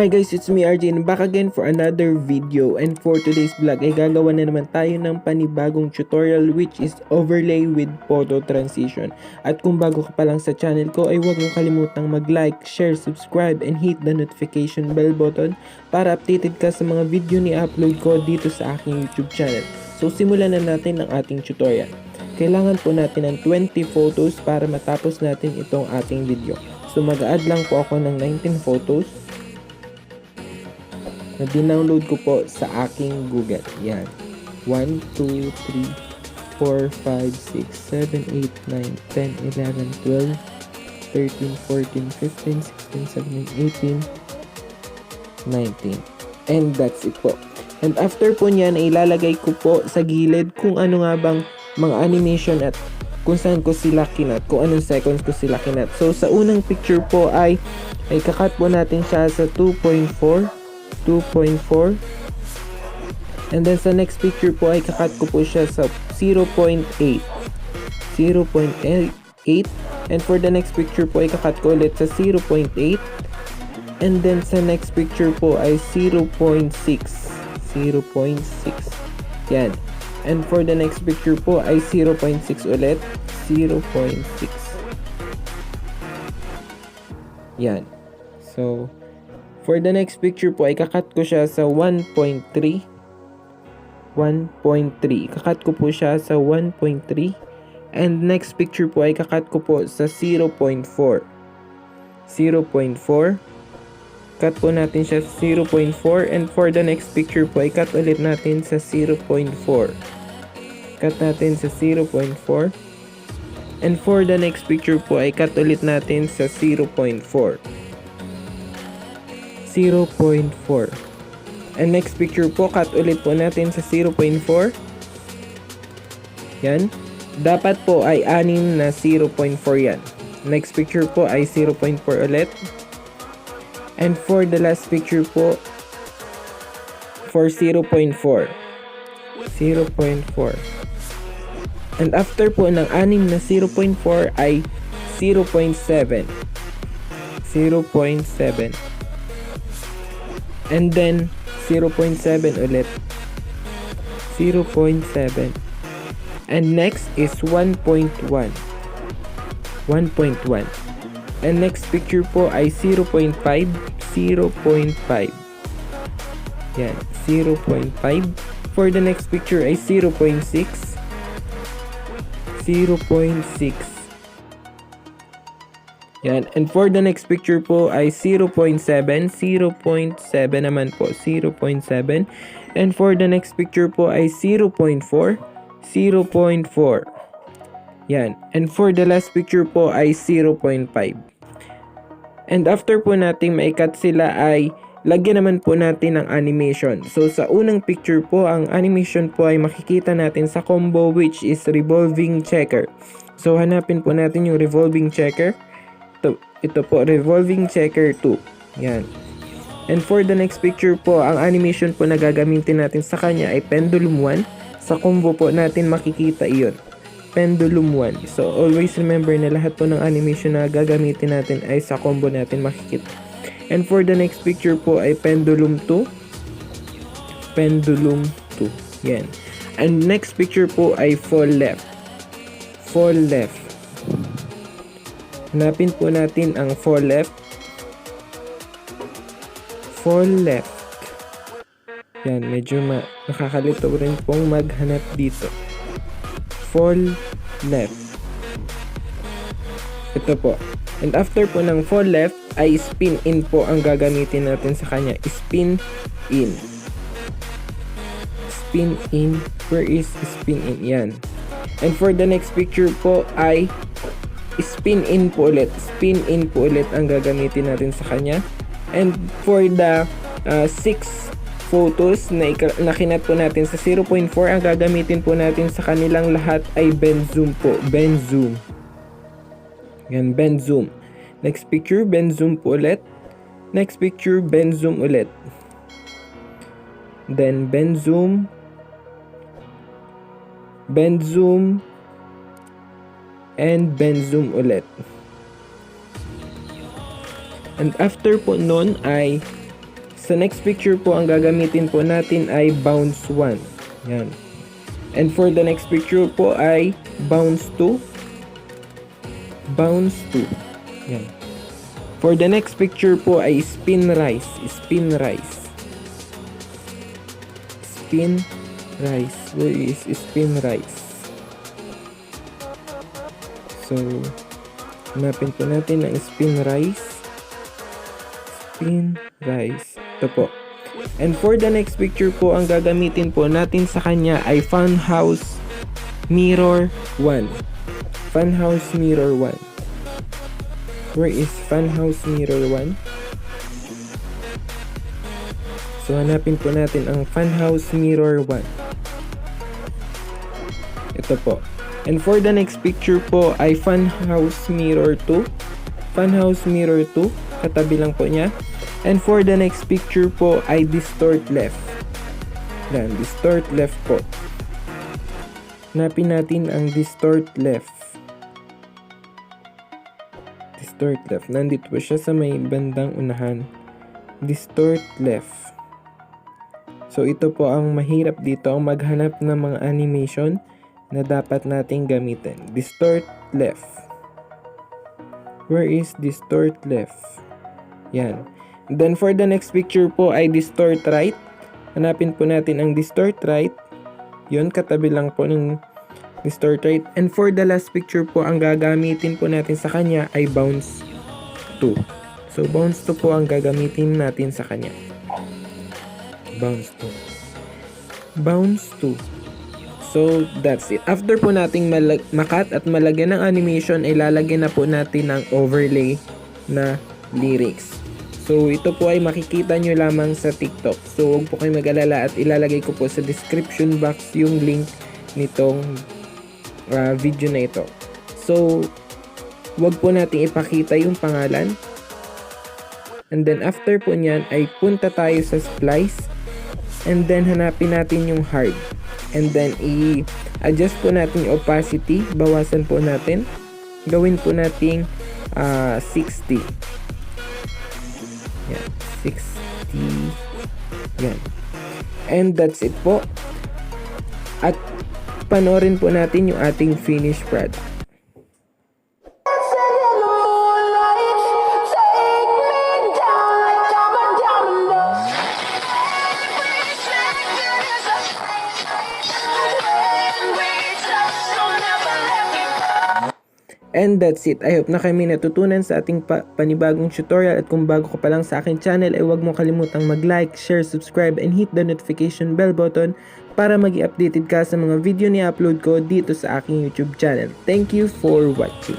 Hi guys, it's me RJ and back again for another video, and for today's vlog ay gagawa na naman tayo ng panibagong tutorial which is overlay with photo transition. At kung bago ka pa lang sa channel ko ay huwag mong kalimutang mag-like, share, subscribe and hit the notification bell button para updated ka sa mga video ni upload ko dito sa aking YouTube channel. So simulan na natin ang ating tutorial. Kailangan po natin ng 20 photos para matapos natin itong ating video. So mag-add lang po ako ng 19 photos na dinownload ko po sa aking Google. Yan. 1, 2, 3, 4, 5, 6, 7, 8, 9, 10, 11, 12, 13, 14, 15, 16, 17, 18, 19. And that's it po. And after po nyan, ay ilalagay ko po sa gilid kung ano nga bang mga animation at kung saan ko sila kinat, kung anong seconds ko sila kinat. So sa unang picture po ay kakat po natin siya sa 2.4 and then sa next picture po ay kakat ko po siya sa 0.8 and for the next picture po ay kakat ko ulit sa 0.8 and then sa next picture po ay 0.6 yan, and for the next picture po ay 0.6 ulit, 0.6 yan. So for the next picture po ay kakat ko siya sa 1.3. Kakat ko po siya sa 1.3. And next picture po ay kakat ko po sa 0.4. Cut po natin siya sa 0.4. And for the next picture po ay cut ulit natin sa 0.4. Cut natin sa 0.4. And for the next picture po ay cut ulit natin sa 0.4. And next picture po, cut ulit po natin sa 0.4. Yan. Dapat po ay 6 na 0.4 yan. Next picture po ay 0.4 ulit. And for the last picture po, for 0.4. And after po ng 6 na 0.4 ay 0.7. And then 0.7 ulit. 0.7. And next is 1.1. And next picture po ay 0.5. Yan, 0.5. For the next picture ay 0.6. Yan. And for the next picture po ay 0.7 naman po, 0.7. And for the next picture po ay 0.4. Yan. And for the last picture po ay 0.5. And after po nating maikat sila ay lagyan naman po natin ng animation. So sa unang picture po, ang animation po ay makikita natin sa combo which is revolving checker. So hanapin po natin yung revolving checker. Ito po, revolving checker 2. Yan. And for the next picture po, ang animation po na gagamitin natin sa kanya ay pendulum 1. Sa combo po natin makikita iyon. Pendulum 1. So always remember na lahat po ng animation na gagamitin natin ay sa combo natin makikita. And for the next picture po ay pendulum 2. Yan. And next picture po ay fall left. Hanapin po natin ang fall left. Yan, medyo nakakalito rin pong maghanap dito. Fall left. Ito po. And after po ng fall left ay spin in po ang gagamitin natin sa kanya. Spin in. Where is spin in? Yan. And for the next picture po ay spin in po ulit ang gagamitin natin sa kanya. And for the 6 photos na kinat po natin sa 0.4, ang gagamitin po natin sa kanilang lahat ay bend zoom po. Yan, bend zoom. Next picture, bend zoom po ulit. Next picture, bend zoom ulit. Then bend zoom, and bend zoom ulit. And after po nun ay Sa next picture po, ang gagamitin po natin ay bounce 1. Yan. And for the next picture po ay bounce 2. Bounce 2. Yan. For the next picture po ay spin rise. Spin rise. Spin rise. Where is spin rise? So, hanapin po natin ang spin rise. Spin rise. Ito po. And for the next picture po, ang gagamitin po natin sa kanya ay funhouse mirror 1. Funhouse mirror 1. Where is funhouse mirror 1? So, hanapin po natin ang funhouse mirror 1. Ito po. And for the next picture po ay funhouse mirror 2. Funhouse mirror 2. Katabi lang po niya. And for the next picture po ay distort left. Yan, distort left po. Hanapin natin ang distort left. Distort left. Nandito po siya sa may bandang unahan. Distort left. So ito po ang mahirap dito, ang maghanap ng mga animation na dapat nating gamitin. Distort left. Where is distort left? Yan. Then for the next picture po ay distort right. Hanapin po natin ang distort right. Yun, katabi lang po ng distort right. And for the last picture po, ang gagamitin po natin sa kanya ay bounce 2. So bounce 2 po ang gagamitin natin sa kanya. Bounce 2. Bounce 2. So that's it. After po nating makat at malagyan ng animation, ay lalagyan na po natin ng overlay na lyrics. So, ito po ay makikita nyo lamang sa TikTok. So, huwag po kayo mag-alala at ilalagay ko po sa description box yung link nitong video na ito. So, huwag po natin ipakita yung pangalan. And then, after po nyan, ay punta tayo sa splice. And then, hanapin natin yung hard. And then, i-adjust po natin yung opacity. Bawasan po natin. Gawin po nating 60. Yan, 60. Yan. And that's it po. At panoorin po natin yung ating finished product. And that's it. I hope na kayo may natutunan sa ating panibagong tutorial. At kung bago ka pa lang sa aking channel, ay huwag mo kalimutang mag-like, share, subscribe, and hit the notification bell button para mag-i-updated ka sa mga video ni upload ko dito sa aking YouTube channel. Thank you for watching.